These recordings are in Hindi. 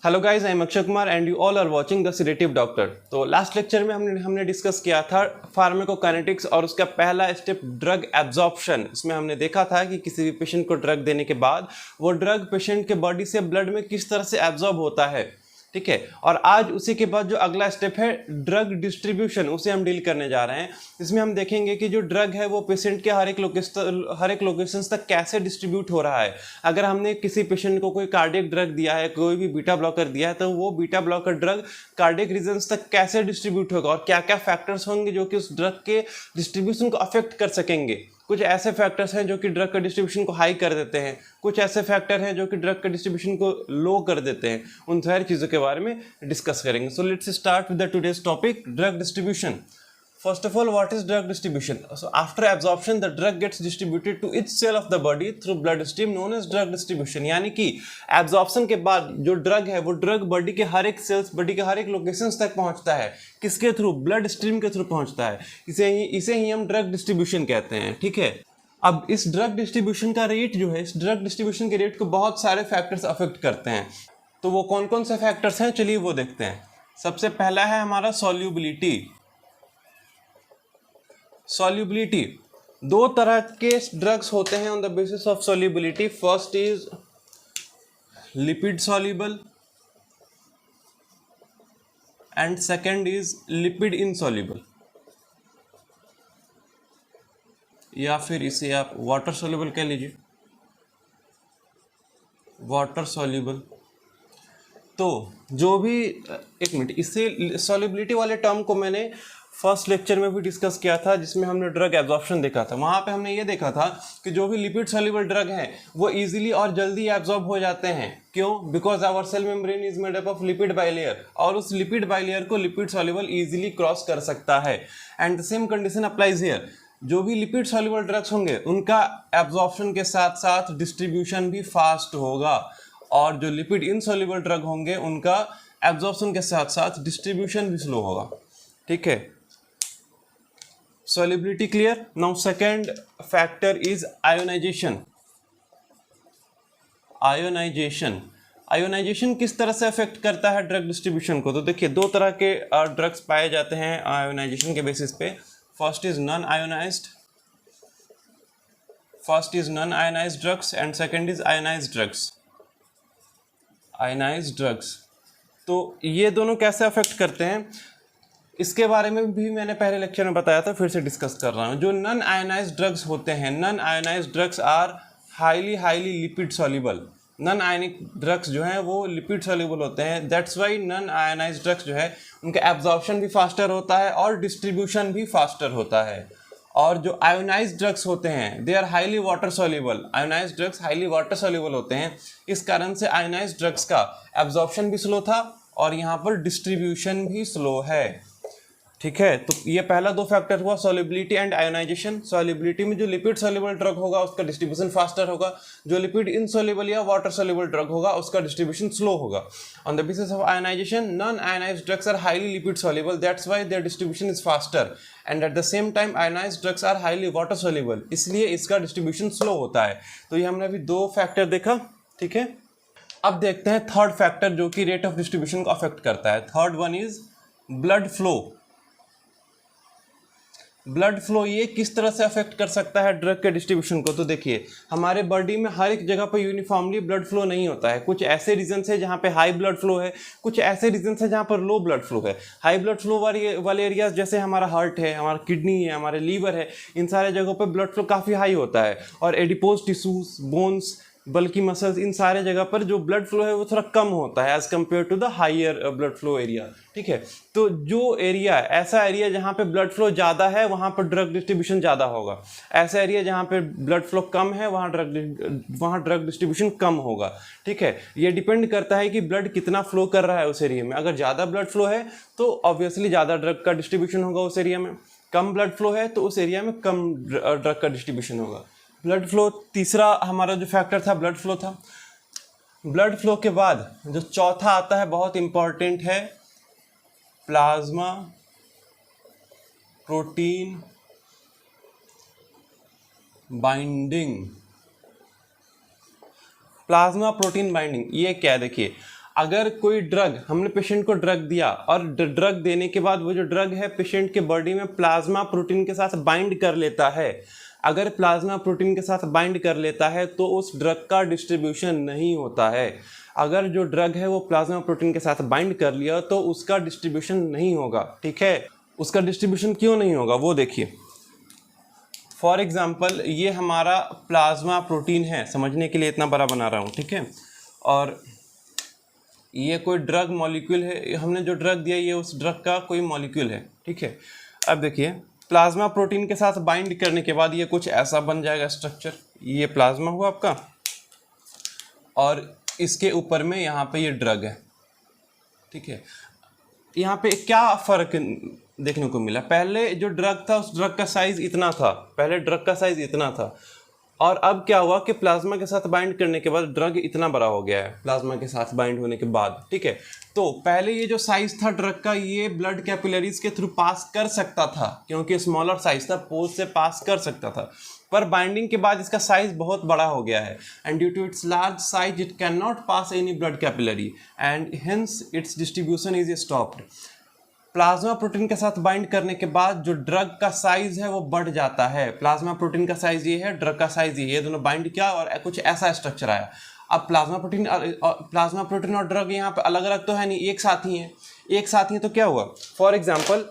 Hello guys, I am Akshay Kumar and you all are watching the sedative doctor. तो लास्ट लेक्चर में हमने डिस्कस किया था फार्माकोकाइनेटिक्स और उसका पहला स्टेप ड्रग एब्जॉर्प्शन। इसमें हमने देखा था कि किसी भी पेशेंट को ड्रग देने के बाद वो ड्रग पेशेंट के बॉडी से ब्लड में किस तरह से एब्जॉर्ब होता है, ठीक है। और आज उसी के बाद जो अगला स्टेप है ड्रग डिस्ट्रीब्यूशन, उसे हम डील करने जा रहे हैं। इसमें हम देखेंगे कि जो ड्रग है वो पेशेंट के हर एक लोकेशन तक कैसे डिस्ट्रीब्यूट हो रहा है। अगर हमने किसी पेशेंट को कोई कार्डियक ड्रग दिया है, कोई भी बीटा ब्लॉकर दिया है, तो वो beta blocker drug cardiac regions तक कैसे डिस्ट्रीब्यूट होगा और क्या क्या फैक्टर्स होंगे जो कि उस ड्रग के डिस्ट्रीब्यूशन को अफेक्ट कर सकेंगे। कुछ ऐसे फैक्टर्स हैं जो कि ड्रग का डिस्ट्रीब्यूशन को हाई कर देते हैं, कुछ ऐसे फैक्टर हैं जो कि ड्रग का डिस्ट्रीब्यूशन को लो कर देते हैं। उन सारी चीज़ों के बारे में डिस्कस करेंगे। So let's start with the today's topic, drug distribution. First of all, what is drug distribution? So after absorption, the drug gets distributed to each cell of the body through bloodstream known as drug distribution। यानी कि absorption के बाद जो ड्रग है वो ड्रग बॉडी के हर एक सेल्स, बॉडी के हर एक लोकेशंस तक पहुंचता है। किसके थ्रू? ब्लड स्ट्रीम के थ्रू पहुंचता है। इसे ही हम ड्रग डिस्ट्रीब्यूशन कहते हैं, ठीक है। अब इस ड्रग डिस्ट्रीब्यूशन का रेट जो है, इस ड्रग डिस्ट्रीब्यूशन के रेट को बहुत सारे फैक्टर्स अफेक्ट करते हैं। तो वो कौन कौन से फैक्टर्स हैं, चलिए वो देखते हैं। सबसे पहला है हमारा सॉल्युबिलिटी। सॉल्युबिलिटी, दो तरह के ड्रग्स होते हैं on the basis of solubility. First is lipid soluble and second is lipid insoluble, या फिर इसे आप वाटर सॉल्युबल कह लीजिए, वाटर सॉल्युबल। तो जो भी एक मिनट, इससे सॉल्युबिलिटी वाले टर्म को मैंने फर्स्ट लेक्चर में भी डिस्कस किया था, जिसमें हमने ड्रग एब्जॉर्प्शन देखा था। वहाँ पे हमने ये देखा था कि जो भी लिपिड सॉल्युबल ड्रग हैं वो इजीली और जल्दी एब्जॉर्ब हो जाते हैं। क्यों? Because our cell membrane is made up of lipid bilayer, और उस लिपिड बाइलेयर को लिपिड सॉल्युबल इजीली क्रॉस कर सकता है। And the same condition applies here. जो भी लिपिड सॉल्युबल ड्रग्स होंगे उनका एब्जॉर्प्शन के साथ साथ डिस्ट्रीब्यूशन भी फास्ट होगा, और जो लिपिड इनसॉल्युबल ड्रग होंगे उनका एब्जॉर्प्शन के साथ साथ डिस्ट्रीब्यूशन भी स्लो होगा, ठीक है। Solubility clear? Now second factor is ionization. Ionisation किस तरह से अफेक्ट करता है ड्रग डिस्ट्रीब्यूशन को? तो देखिए, दो तरह के ड्रग्स पाए जाते हैं आयोनाइजेशन के बेसिस पे। First is non ionised drugs and second is ionised drugs. तो ये दोनों कैसे अफेक्ट करते हैं इसके बारे में भी मैंने पहले लेक्चर में बताया था, फिर से डिस्कस कर रहा हूँ। जो नॉन आयोनाइज्ड ड्रग्स होते हैं, non ionised drugs are highly lipid soluble. Non ionic drugs जो हैं वो लिपिड सॉल्युबल होते हैं। That's why non ionised drugs जो है उनका एब्जॉर्प्शन भी फास्टर होता है और डिस्ट्रीब्यूशन भी फास्टर होता है। और जो आयोनाइज्ड ड्रग्स होते हैं they are highly water soluble. Ionised drugs highly water soluble होते हैं, इस कारण से आयोनाइज्ड ड्रग्स का एब्जॉर्प्शन भी स्लो था और यहाँ पर डिस्ट्रीब्यूशन भी स्लो है, ठीक है। तो ये पहला दो फैक्टर हुआ, सॉल्युबिलिटी एंड आयोनाइजेशन। सॉल्युबिलिटी में जो लिपिड सॉल्युबल ड्रग होगा उसका डिस्ट्रीब्यूशन फास्टर होगा, जो लिपिड इनसॉल्युबल या वाटर सॉल्युबल ड्रग होगा उसका डिस्ट्रीब्यूशन स्लो होगा। On the basis of ionisation, non ionised drugs are highly lipid soluble, that's why their distribution is faster, and at the same time ionised drugs are highly water soluble, इसलिए इसका डिस्ट्रीब्यूशन स्लो होता है। तो ये हमने अभी दो फैक्टर देखा, ठीक है। अब देखते हैं थर्ड फैक्टर जो कि रेट ऑफ डिस्ट्रीब्यूशन को अफेक्ट करता है। Third one is blood flow. Blood flow ये किस तरह से अफेक्ट कर सकता है ड्रग के डिस्ट्रीब्यूशन को? तो देखिए, हमारे बॉडी में हर एक जगह पर यूनिफॉर्मली ब्लड फ्लो नहीं होता है। कुछ ऐसे रीजन्स है जहाँ पे हाई ब्लड फ्लो है, कुछ ऐसे रीजन्स है जहाँ पर लो ब्लड फ्लो है। हाई ब्लड फ्लो वाले एरियाज जैसे हमारा हार्ट है, हमारा किडनी है, हमारे लीवर है, इन सारे जगहों पर ब्लड फ्लो काफ़ी हाई होता है। और एडिपोज टिश्यूज, बोन्स, बल्कि मसल्स, इन सारे जगह पर जो ब्लड फ्लो है वो थोड़ा कम होता है as compare to the higher blood flow area, ठीक है। तो जो एरिया, ऐसा एरिया जहाँ पे ब्लड फ्लो ज़्यादा है वहाँ पर ड्रग डिस्ट्रीब्यूशन ज़्यादा होगा। ऐसा एरिया जहाँ पे ब्लड फ्लो कम है वहाँ ड्रग डिस्ट्रीब्यूशन कम होगा, ठीक है। ये डिपेंड करता है कि ब्लड कितना फ्लो कर रहा है उस एरिया में। अगर ज़्यादा ब्लड फ्लो है तो ऑब्वियसली ज़्यादा ड्रग का डिस्ट्रीब्यूशन होगा उस एरिया में। कम ब्लड फ्लो है तो उस एरिया में कम ड्रग का डिस्ट्रीब्यूशन होगा। ब्लड फ्लो तीसरा हमारा जो फैक्टर था ब्लड फ्लो था। ब्लड फ्लो के बाद जो चौथा आता है बहुत इंपॉर्टेंट है, plasma protein binding. Plasma protein binding ये क्या है? देखिए, अगर कोई ड्रग, हमने पेशेंट को ड्रग दिया और ड्रग देने के बाद वो जो ड्रग है पेशेंट के बॉडी में प्लाज्मा प्रोटीन के साथ बाइंड कर लेता है, अगर प्लाज्मा प्रोटीन के साथ बाइंड कर लेता है तो उस ड्रग का डिस्ट्रीब्यूशन नहीं होता है। अगर जो ड्रग है वो प्लाज्मा प्रोटीन के साथ बाइंड कर लिया तो उसका डिस्ट्रीब्यूशन नहीं होगा। ठीक है, उसका डिस्ट्रीब्यूशन क्यों नहीं होगा वो देखिए। फॉर एग्जाम्पल ये हमारा प्लाज्मा प्रोटीन है, समझने के लिए इतना बड़ा बना रहा हूँ, ठीक है, और ये कोई ड्रग मॉलिक्यूल है, हमने जो ड्रग दिया ये उस ड्रग का कोई मॉलिक्यूल है। ठीक है, अब देखिए प्लाज्मा प्रोटीन के साथ बाइंड करने के बाद ये कुछ ऐसा बन जाएगा स्ट्रक्चर। ये प्लाज्मा हुआ आपका और इसके ऊपर में यहाँ पे ये ड्रग है। ठीक है, यहाँ पे क्या फ़र्क देखने को मिला, पहले जो ड्रग था उस ड्रग का साइज़ इतना था, पहले ड्रग का साइज़ इतना था, और अब क्या हुआ कि प्लाज्मा के साथ बाइंड करने के बाद ड्रग इतना बड़ा हो गया है प्लाज्मा के साथ बाइंड होने के बाद। ठीक है, तो पहले ये जो साइज था ड्रग का ये ब्लड कैपिलरीज के थ्रू पास कर सकता था क्योंकि स्मॉलर साइज था, पोज से पास कर सकता था, पर बाइंडिंग के बाद इसका साइज बहुत बड़ा हो गया है and due to its large size it can not pass any blood capillary and hence its distribution is stopped. Plasma protein के साथ बाइंड करने के बाद जो ड्रग का साइज है वो बढ़ जाता है। प्लाज्मा प्रोटीन का साइज ये है, ड्रग का साइज ये दोनों बाइंड किया और कुछ ऐसा स्ट्रक्चर आया। अब प्लाज्मा प्रोटीन और ड्रग यहाँ पे अलग अलग तो है नहीं, एक साथ ही है, एक साथ ही, तो क्या हुआ, फॉर एग्जाम्पल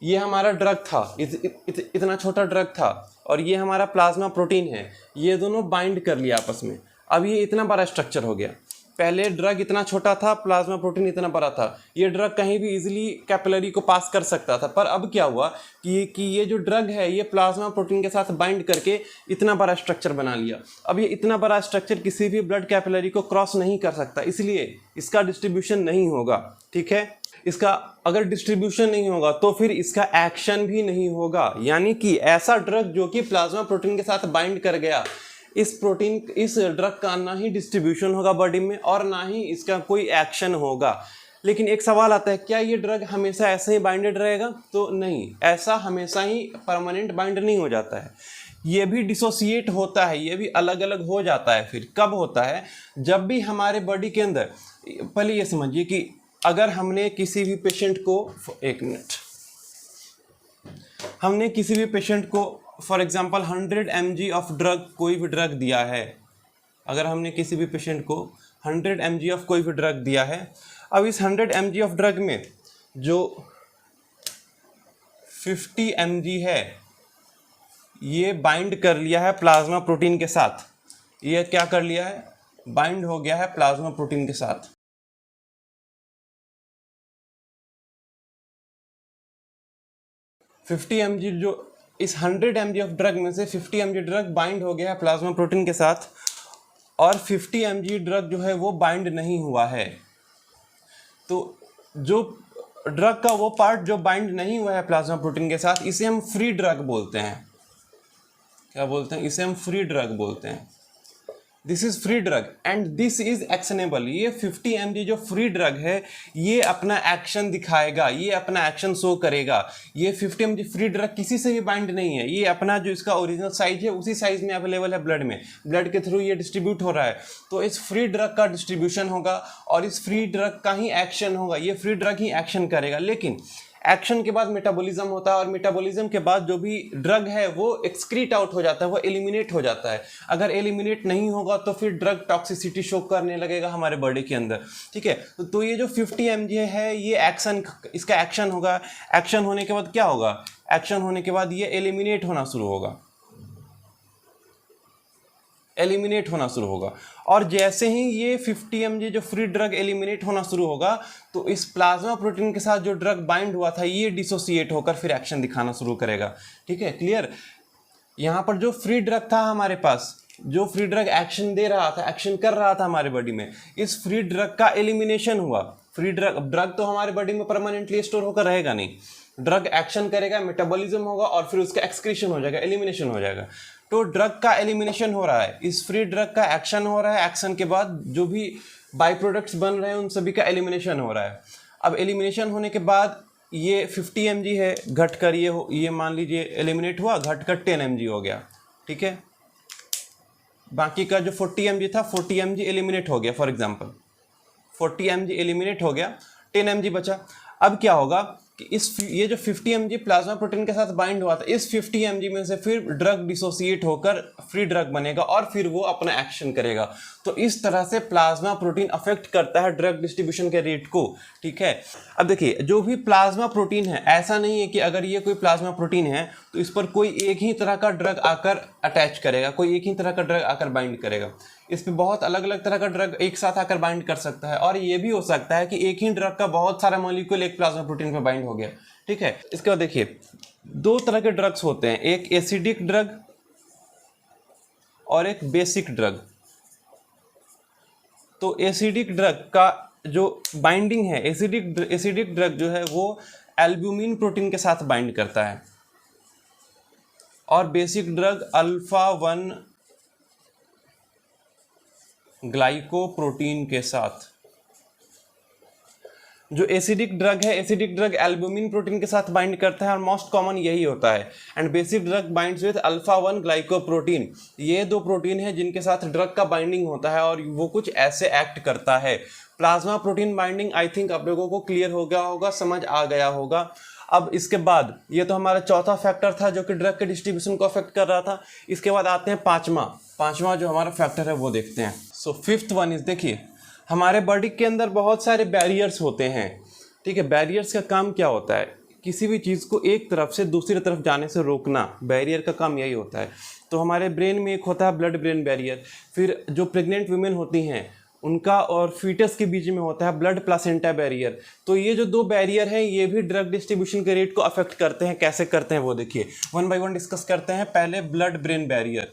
ये हमारा ड्रग था, इतना छोटा ड्रग था, और ये हमारा प्लाज्मा प्रोटीन है, ये दोनों बाइंड कर लिया आपस में, अब ये इतना बड़ा स्ट्रक्चर हो गया। पहले ड्रग इतना छोटा था, प्लाज्मा प्रोटीन इतना बड़ा था, ये ड्रग कहीं भी इजीली कैपिलरी को पास कर सकता था, पर अब क्या हुआ कि ये जो ड्रग है ये प्लाज्मा प्रोटीन के साथ बाइंड करके इतना बड़ा स्ट्रक्चर बना लिया। अब ये इतना बड़ा स्ट्रक्चर किसी भी ब्लड कैपिलरी को क्रॉस नहीं कर सकता, इसलिए इसका डिस्ट्रीब्यूशन नहीं होगा। ठीक है, इसका अगर डिस्ट्रीब्यूशन नहीं होगा तो फिर इसका एक्शन भी नहीं होगा, यानी कि ऐसा ड्रग जो कि प्लाज्मा प्रोटीन के साथ बाइंड कर गया, इस ड्रग का ना ही डिस्ट्रीब्यूशन होगा बॉडी में और ना ही इसका कोई एक्शन होगा। लेकिन एक सवाल आता है, क्या ये ड्रग हमेशा ऐसे ही बाइंडेड रहेगा? तो नहीं, ऐसा हमेशा ही परमानेंट बाइंड नहीं हो जाता है, ये भी डिसोसिएट होता है, ये भी अलग अलग हो जाता है। फिर कब होता है? जब भी हमारे बॉडी के अंदर, पहले ये समझिए कि अगर हमने किसी भी पेशेंट को, एक मिनट, हमने किसी भी पेशेंट को for example 100 mg of drug, कोई भी ड्रग दिया है, अगर हमने किसी भी पेशेंट को 100 mg ऑफ कोई भी ड्रग दिया है, अब इस 100 mg ऑफ ड्रग में जो 50 mg है ये बाइंड कर लिया है प्लाज्मा प्रोटीन के साथ, ये क्या कर लिया है, बाइंड हो गया है प्लाज्मा प्रोटीन के साथ। जो इस 100 mg ऑफ ड्रग में से 50 mg ड्रग बाइंड हो गया है प्लाज्मा प्रोटीन के साथ, और 50 mg ड्रग जो है वो बाइंड नहीं हुआ है। तो जो ड्रग का वो पार्ट जो बाइंड नहीं हुआ है प्लाज्मा प्रोटीन के साथ, इसे हम फ्री ड्रग बोलते हैं। क्या बोलते हैं? इसे हम फ्री ड्रग बोलते हैं। This is free drug and this is actionable. ये 50 mg जो फ्री ड्रग है ये अपना एक्शन दिखाएगा, ये अपना एक्शन शो करेगा। ये 50 mg फ्री ड्रग किसी से भी बाइंड नहीं है, ये अपना जो इसका ओरिजिनल साइज है उसी साइज में अवेलेबल है ब्लड में, ब्लड के थ्रू ये डिस्ट्रीब्यूट हो रहा है। तो इस फ्री ड्रग का डिस्ट्रीब्यूशन होगा और इस फ्री ड्रग का ही एक्शन होगा, ये फ्री ड्रग ही एक्शन करेगा। लेकिन एक्शन के बाद मेटाबॉलिज्म होता है और मेटाबॉलिज्म के बाद जो भी ड्रग है वो एक्सक्रीट आउट हो जाता है, वो एलिमिनेट हो जाता है। अगर एलिमिनेट नहीं होगा तो फिर ड्रग टॉक्सिसिटी शो करने लगेगा हमारे बॉडी के अंदर। ठीक है, तो ये जो 50 mg है ये एक्शन, इसका एक्शन होगा। एक्शन होने के बाद क्या होगा? एक्शन होने के बाद ये एलिमिनेट होना शुरू होगा, एलिमिनेट होना शुरू होगा। और जैसे ही ये 50 mg जो फ्री ड्रग एलिमिनेट होना शुरू होगा तो इस प्लाज्मा प्रोटीन के साथ जो ड्रग बाइंड हुआ था ये डिसोसिएट होकर फिर एक्शन दिखाना शुरू करेगा। ठीक है, क्लियर? यहाँ पर जो फ्री ड्रग था हमारे पास, जो फ्री ड्रग एक्शन दे रहा था, एक्शन कर रहा था हमारे बॉडी में, इस फ्री ड्रग का एलिमिनेशन हुआ। फ्री ड्रग तो हमारे बॉडी में परमानेंटली स्टोर होकर रहेगा नहीं, ड्रग एक्शन करेगा, मेटाबॉलिज्म होगा और फिर उसका एक्सक्रीशन हो जाएगा, एलिमिनेशन हो जाएगा। तो ड्रग का एलिमिनेशन हो रहा है, इस फ्री ड्रग का एक्शन हो रहा है, एक्शन के बाद जो भी बाई प्रोडक्ट्स बन रहे हैं उन सभी का एलिमिनेशन हो रहा है। अब एलिमिनेशन होने के बाद ये 50 mg है घटकर ये मान लीजिए एलिमिनेट हुआ, घटकर 10 mg हो गया। ठीक है, बाकी का जो 40 mg था 40 mg एलिमिनेट हो गया। फॉर एग्जांपल 40 mg एलिमिनेट हो गया, 10 mg बचा। अब क्या होगा कि ये जो 50 mg प्लाज्मा प्रोटीन के साथ बाइंड हुआ था, इस 50 mg में से फिर ड्रग डिसोसिएट होकर फ्री ड्रग बनेगा और फिर वो अपना एक्शन करेगा। तो इस तरह से प्लाज्मा प्रोटीन अफेक्ट करता है ड्रग डिस्ट्रीब्यूशन के रेट को, ठीक है। अब देखिए, जो भी प्लाज्मा प्रोटीन है, ऐसा नहीं है कि अगर ये कोई प्लाज्मा प्रोटीन है तो इस पर कोई एक ही तरह का ड्रग आकर अटैच करेगा, कोई एक ही तरह का ड्रग आकर बाइंड करेगा। इस पे बहुत अलग अलग तरह का ड्रग एक साथ आकर बाइंड कर सकता है, और ये भी हो सकता है कि एक ही ड्रग का बहुत सारा मॉलिक्यूल एक प्लाज्मा प्रोटीन पे बाइंड हो गया, ठीक है। इसके बाद देखिए, दो तरह के ड्रग्स होते हैं, एक एसिडिक ड्रग और एक बेसिक ड्रग। तो एसिडिक ड्रग का जो बाइंडिंग है, एसिडिक ड्रग जो है वो एल्ब्यूमिन प्रोटीन के साथ बाइंड करता है, और बेसिक ड्रग अल्फा 1 ग्लाइकोप्रोटीन के साथ। जो एसिडिक ड्रग है, एसिडिक ड्रग एल्ब्यूमिन प्रोटीन के साथ बाइंड करता है और मोस्ट कॉमन यही होता है। And basic drug binds with alpha 1 glycoprotein. ये दो प्रोटीन है जिनके साथ ड्रग का बाइंडिंग होता है और वो कुछ ऐसे एक्ट करता है। Plasma protein binding I think आप लोगों को क्लियर हो गया होगा, समझ आ गया होगा। अब इसके बाद ये तो हमारा चौथा फैक्टर था जो कि ड्रग के डिस्ट्रीब्यूशन को अफेक्ट कर रहा था। इसके बाद आते हैं पांचवा जो हमारा फैक्टर है वो देखते हैं। सो फिफ्थ वन इज, देखिए हमारे बॉडी के अंदर बहुत सारे बैरियर्स होते हैं, ठीक है। बैरियर्स का काम क्या होता है? किसी भी चीज़ को एक तरफ से दूसरी तरफ जाने से रोकना, बैरियर का काम यही होता है। तो हमारे ब्रेन में एक होता है ब्लड ब्रेन बैरियर, फिर जो प्रेग्नेंट वुमेन होती हैं उनका और फीटस के बीच में होता है ब्लड प्लासेंटा बैरियर। तो ये जो दो बैरियर हैं ये भी ड्रग डिस्ट्रीब्यूशन के रेट को अफेक्ट करते हैं। कैसे करते हैं वो देखिए, वन बाय वन डिस्कस करते हैं। पहले blood brain barrier,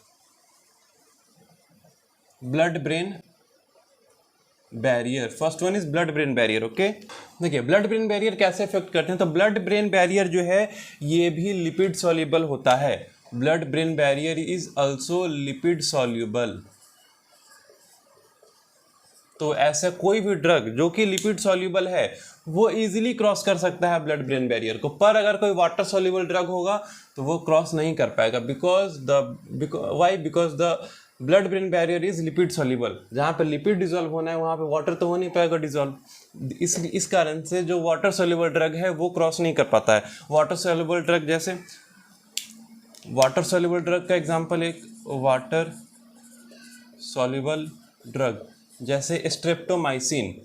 blood brain barrier, first one is blood brain barrier, okay. देखिए ब्लड ब्रेन बैरियर कैसे इफेक्ट करते हैं। तो ब्लड ब्रेन बैरियर जो है ये भी लिपिड सॉल्युबल होता है। Blood brain barrier is also lipid soluble. तो ऐसा कोई भी ड्रग जो कि लिपिड सॉल्युबल है वो इजीली क्रॉस कर सकता है ब्लड ब्रेन बैरियर को, पर अगर कोई वाटर सॉल्युबल ड्रग होगा तो वो क्रॉस नहीं कर पाएगा। Because the blood brain barrier is lipid soluble. जहाँ पे लिपिड डिजोल्व होना है वहाँ पे वाटर तो हो नहीं पाएगा डिजोल्व। इस कारण से जो वाटर सॉल्युबल ड्रग है वो क्रॉस नहीं कर पाता है। वाटर सॉल्युबल ड्रग जैसे, वाटर सॉल्युबल ड्रग का एग्जांपल एक वाटर सॉल्युबल ड्रग जैसे streptomycin.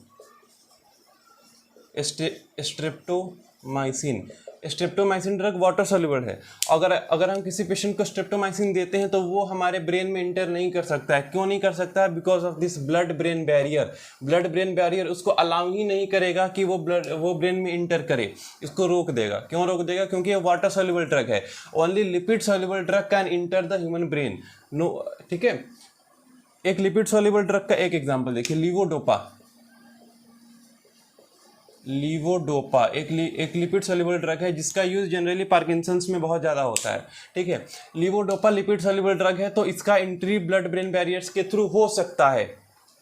Streptomycin drug water soluble है। अगर हम किसी पेशेंट को स्ट्रेप्टोमाइसिन देते हैं तो वो हमारे ब्रेन में इंटर नहीं कर सकता है। क्यों नहीं कर सकता है? Because of this blood brain barrier. Blood brain barrier उसको अलाउ ही नहीं करेगा कि वो ब्रेन में इंटर करे, इसको रोक देगा। क्यों रोक देगा? क्योंकि ये वाटर सॉल्युबल ड्रग है। Only lipid soluble drug can enter the human brain, no, ठीक है। एक लिपिड सॉल्युबल ड्रग का एक एग्जांपल देखिए, लीवोडोपा एक लिपिड सॉल्युबल ड्रग है जिसका यूज जनरली पार्किंसंस में बहुत ज़्यादा होता है, ठीक है। लीवोडोपा लिपिड सॉल्युबल ड्रग है तो इसका एंट्री ब्लड ब्रेन बैरियर्स के थ्रू हो सकता है,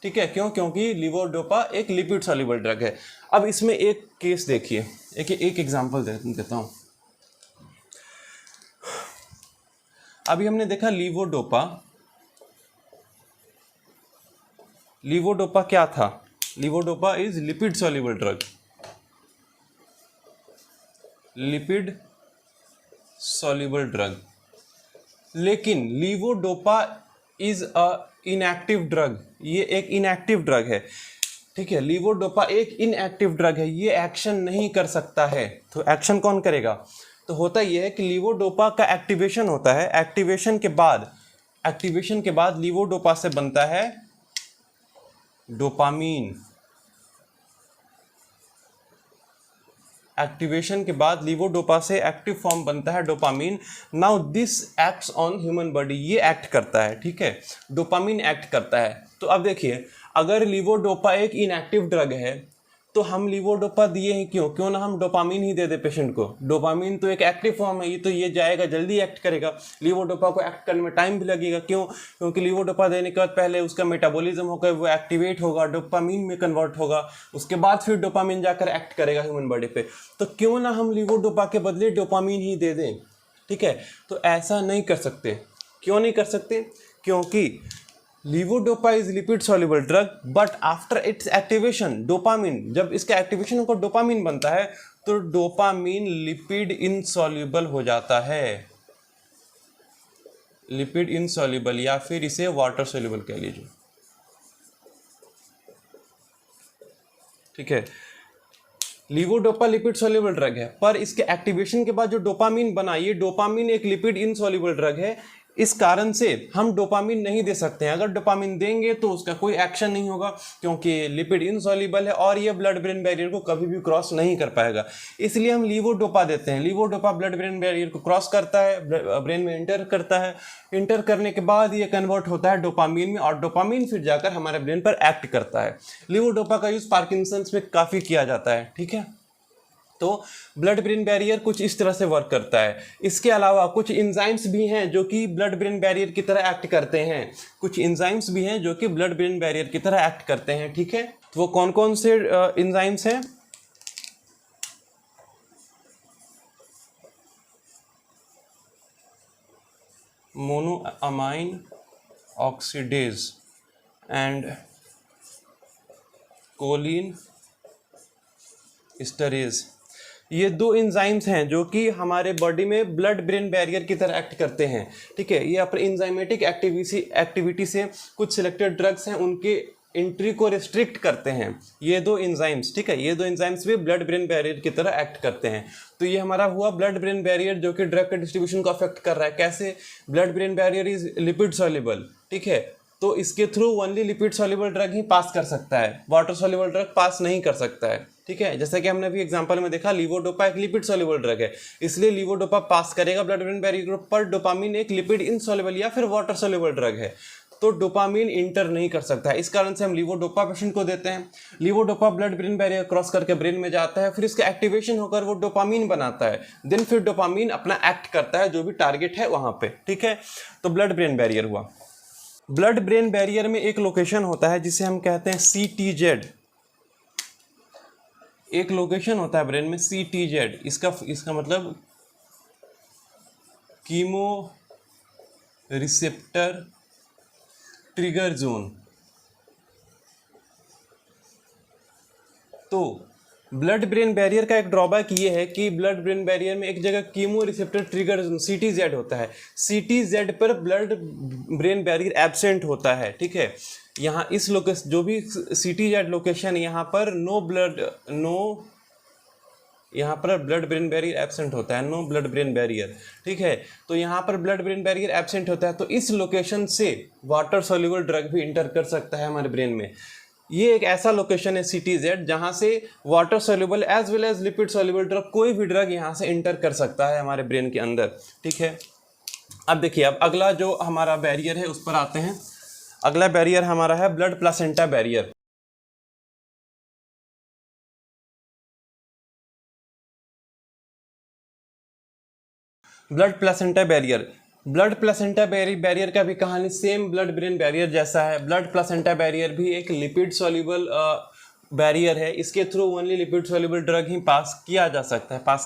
ठीक है। क्यों? क्योंकि लीवोडोपा एक लिपिड सॉल्युबल ड्रग है। अब इसमें एक केस देखिए, एक एग्जांपल देता हूँ। अभी हमने देखा लीवोडोपा क्या था? Levodopa is lipid soluble drug, lipid soluble drug. लेकिन levodopa is a inactive drug, ये एक इनएक्टिव ड्रग है, ठीक है। लीवोडोपा एक इनएक्टिव ड्रग है, ये एक्शन नहीं कर सकता है। तो एक्शन कौन करेगा? तो होता यह है कि लीवोडोपा का एक्टिवेशन होता है। एक्टिवेशन के बाद लीवोडोपा से बनता है डोपामीन। एक्टिवेशन के बाद लीवोडोपा से एक्टिव फॉर्म बनता है dopamine. Now this acts on human body, ये एक्ट करता है, ठीक है। डोपामीन एक्ट करता है। तो अब देखिए, अगर लीवोडोपा एक इनएक्टिव ड्रग है तो हम लीवोडोपा दिए हैं क्यों ना हम डोपामीन ही दे दे पेशेंट को। डोपामीन तो एक एक्टिव फॉर्म है, ये जाएगा, जल्दी एक्ट करेगा। लीवोडोपा को एक्ट करने में टाइम भी लगेगा। क्यों? क्योंकि लीवोडोपा देने के बाद पहले उसका मेटाबॉलिज्म होकर वो एक्टिवेट होगा, डोपामीन में कन्वर्ट होगा, उसके बाद फिर डोपामीन जाकर एक्ट करेगा ह्यूमन बॉडी पे। तो क्यों ना हम लीवोडोपा के बदले डोपामीन ही दे दें, ठीक है। तो ऐसा नहीं कर सकते। क्यों नहीं कर सकते? क्योंकि levodopa is lipid soluble drug but after it's activation dopamine, जब इसका एक्टिवेशन होकर डोपामिन बनता है तो डोपामिन लिपिड इनसॉल्युबल हो जाता है, लिपिड इनसॉल्युबल या फिर इसे वाटर सॉल्युबल कह लीजिए। ठीक है, लीवोडोपा लिपिड सॉल्युबल ड्रग है, पर इसके एक्टिवेशन के बाद जो डोपामिन बना, ये डोपामिन एक लिपिड इनसॉल्युबल ड्रग है। इस कारण से हम डोपामिन नहीं दे सकते हैं। अगर डोपामिन देंगे तो उसका कोई एक्शन नहीं होगा क्योंकि लिपिड इनसॉल्युबल है और ये ब्लड ब्रेन बैरियर को कभी भी क्रॉस नहीं कर पाएगा। इसलिए हम लीवोडोपा देते हैं। लीवोडोपा ब्लड ब्रेन बैरियर को क्रॉस करता है, ब्रेन में इंटर करता है। इंटर करने के बाद ये कन्वर्ट होता है डोपामिन में और डोपामिन फिर जाकर हमारे ब्रेन पर एक्ट करता है। लीवोडोपा का यूज पार्किंसंस में काफ़ी किया जाता है। ठीक है, तो ब्लड ब्रेन बैरियर कुछ इस तरह से वर्क करता है। इसके अलावा कुछ एंजाइम्स भी हैं जो कि ब्लड ब्रेन बैरियर की तरह एक्ट करते हैं। कुछ एंजाइम्स भी हैं जो कि ब्लड ब्रेन बैरियर की तरह एक्ट करते हैं। ठीक है, तो वो कौन कौन से एंजाइम्स हैं? Monoamine oxidase and choline esterase, ये दो एंजाइम्स हैं जो कि हमारे बॉडी में ब्लड ब्रेन बैरियर की तरह एक्ट करते हैं। ठीक है, ये अपने एंजाइमेटिक एक्टिविटी से कुछ सिलेक्टेड ड्रग्स हैं उनके एंट्री को रिस्ट्रिक्ट करते हैं ये दो एंजाइम्स। ठीक है, ये दो एंजाइम्स भी ब्लड ब्रेन बैरियर की तरह एक्ट करते हैं। तो ये हमारा हुआ ब्लड ब्रेन बैरियर जो कि ड्रग के डिस्ट्रीब्यूशन को अफेक्ट कर रहा है। कैसे? Blood brain barrier is lipid soluble. ठीक है, तो इसके through only lipid soluble drug ही पास कर सकता है, वाटर सॉल्युबल ड्रग पास नहीं कर सकता है। ठीक है, जैसा कि हमने अभी एग्जांपल में देखा, लीवोडोपा एक लिपिड सॉल्युबल ड्रग है, इसलिए लीवोडोपा पास करेगा ब्लड ब्रेन बैरियर पर। डोपामिन एक लिपिड इनसॉल्युबल या फिर वाटर सॉल्युबल ड्रग है, तो डोपामिन इंटर नहीं कर सकता है। इस कारण से हम लीवोडोपा पेशेंट को देते हैं। Levodopa blood brain barrier cross करके ब्रेन में जाता है, फिर इसका एक्टिवेशन होकर वो डोपामिन बनाता है। देन फिर डोपामिन अपना एक्ट करता है जो भी टारगेट है वहां पे। ठीक है, तो ब्लड ब्रेन बैरियर हुआ। ब्लड ब्रेन बैरियर में एक लोकेशन होता है जिसे हम कहते हैं CTZ। एक लोकेशन होता है ब्रेन में CTZ, इसका मतलब कीमो रिसेप्टर ट्रिगर जोन। तो ब्लड ब्रेन बैरियर का एक ड्रॉबैक ये है कि ब्लड ब्रेन बैरियर में एक जगह chemo receptor trigger zone CTZ होता है। CTZ पर ब्लड ब्रेन बैरियर एब्सेंट होता है। ठीक है, यहाँ इस लोकेशन जो भी CTZ लोकेशन, यहाँ पर यहाँ पर ब्लड ब्रेन बैरियर एब्सेंट होता है, नो ब्लड ब्रेन बैरियर। ठीक है, तो यहाँ पर ब्लड ब्रेन बैरियर एब्सेंट होता है, तो इस लोकेशन से वाटर सॉल्युबल ड्रग भी इंटर कर सकता है हमारे ब्रेन में। ये एक ऐसा लोकेशन है CTZ जहाँ से water soluble as well as lipid soluble drug, कोई भी ड्रग यहाँ से इंटर कर सकता है हमारे ब्रेन के अंदर। ठीक है, अब देखिए, अब अगला जो हमारा बैरियर है उस पर आते हैं। अगला बैरियर हमारा है blood placenta barrier. Blood placenta barrier का भी कहानी सेम ब्लड ब्रेन बैरियर जैसा है। ब्लड प्लासेंटा बैरियर भी एक लिपिड सॉल्युबल बैरियर है। इसके through only lipid soluble drug ही पास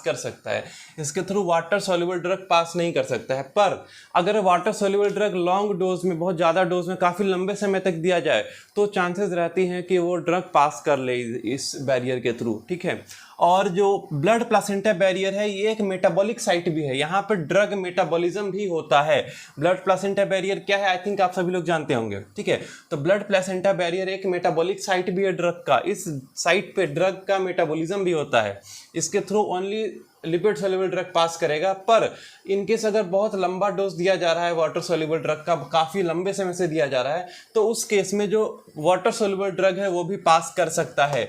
कर सकता है। इसके through water soluble drug pass नहीं कर सकता है। पर अगर water soluble drug long dose में, बहुत ज़्यादा डोज में, काफ़ी लंबे समय तक दिया जाए तो चांसेस रहती हैं कि वो ड्रग पास कर ले इस बैरियर के थ्रू। ठीक है, और जो ब्लड प्लासेंटा बैरियर है ये एक मेटाबॉलिक साइट भी है, यहाँ पर ड्रग मेटाबॉलिज्म भी होता है। ब्लड प्लासेंटा बैरियर क्या है, आई थिंक आप सभी लोग जानते होंगे। ठीक है, तो ब्लड प्लासेंटा बैरियर एक मेटाबॉलिक साइट भी है ड्रग का। इस साइट पे ड्रग का मेटाबॉलिज्म भी होता है। इसके through only lipid soluble drug pass करेगा। पर इनकेस अगर बहुत लंबा डोज दिया जा रहा है वाटर सॉल्युबल ड्रग का, काफ़ी लंबे समय से दिया जा रहा है, तो उस केस में जो वाटर सॉल्युबल ड्रग है वो भी पास कर सकता है।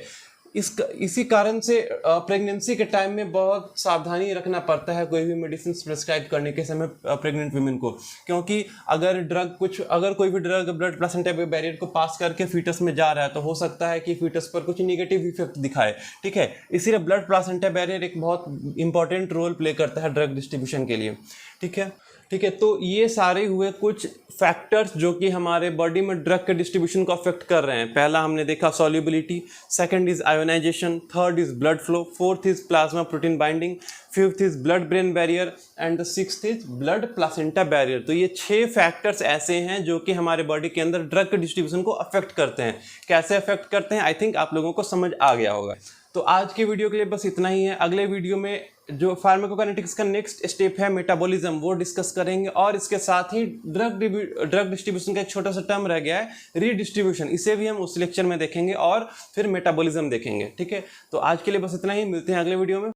इसी कारण से प्रेगनेंसी के टाइम में बहुत सावधानी रखना पड़ता है कोई भी मेडिसिन प्रिस्क्राइब करने के समय प्रेग्नेंट वुमेन को, क्योंकि अगर कोई भी ड्रग ब्लड प्लासेंटा बैरियर को पास करके फीटस में जा रहा है तो हो सकता है कि फीटस पर कुछ निगेटिव इफेक्ट दिखाए। ठीक है, इसीलिए ब्लड प्लासेंटा बैरियर एक बहुत इंपॉर्टेंट रोल प्ले करता है ड्रग डिस्ट्रीब्यूशन के लिए। ठीक है, ठीक है। तो ये सारे हुए कुछ फैक्टर्स जो कि हमारे बॉडी में ड्रग के डिस्ट्रीब्यूशन को अफेक्ट कर रहे हैं। पहला हमने देखा solubility, second is ionisation, third is blood flow, fourth is plasma protein binding, fifth is blood brain barrier and the sixth is blood placenta barrier. तो ये 6 फैक्टर्स ऐसे हैं जो कि हमारे बॉडी के अंदर ड्रग के डिस्ट्रीब्यूशन को अफेक्ट करते हैं। कैसे अफेक्ट करते हैं, आई थिंक आप लोगों को समझ आ गया होगा। तो आज के वीडियो के लिए बस इतना ही है। अगले वीडियो में जो फार्माकोकाइनेटिक्स का नेक्स्ट स्टेप है मेटाबॉलिज्म, वो डिस्कस करेंगे, और इसके साथ ही ड्रग डिस्ट्रीब्यूशन का एक छोटा सा टर्म रह गया है रीडिस्ट्रीब्यूशन, इसे भी हम उस लेक्चर में देखेंगे और फिर मेटाबॉलिज्म देखेंगे। ठीक है, तो आज के लिए बस इतना ही, मिलते हैं अगले वीडियो में।